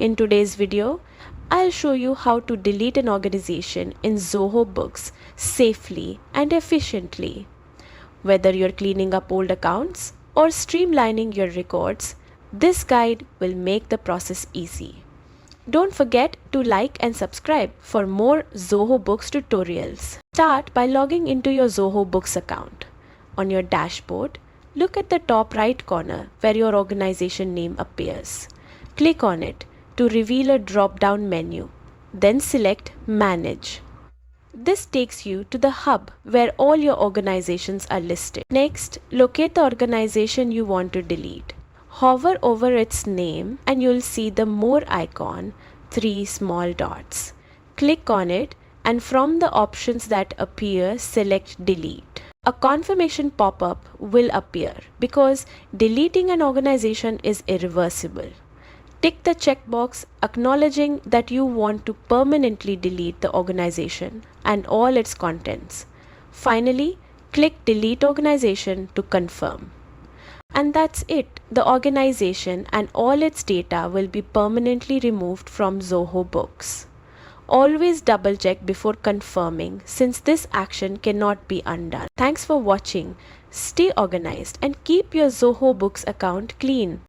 In today's video, I'll show you how to delete an organization in Zoho Books safely and efficiently. Whether you're cleaning up old accounts or streamlining your records, this guide will make the process easy. Don't forget to like and subscribe for more Zoho Books tutorials. Start by logging into your Zoho Books account. On your dashboard, look at the top right corner where your organization name appears. Click on it to reveal a drop-down menu. Then select Manage. This takes you to the hub where all your organizations are listed. Next, locate the organization you want to delete. Hover over its name and you'll see the More icon, 3 small dots. Click on it and from the options that appear, select Delete. A confirmation pop-up will appear because deleting an organization is irreversible. Tick the checkbox acknowledging that you want to permanently delete the organization and all its contents. Finally, click Delete Organization to confirm. And that's it. The organization and all its data will be permanently removed from Zoho Books. Always double check before confirming since this action cannot be undone. Thanks for watching. Stay organized and keep your Zoho Books account clean.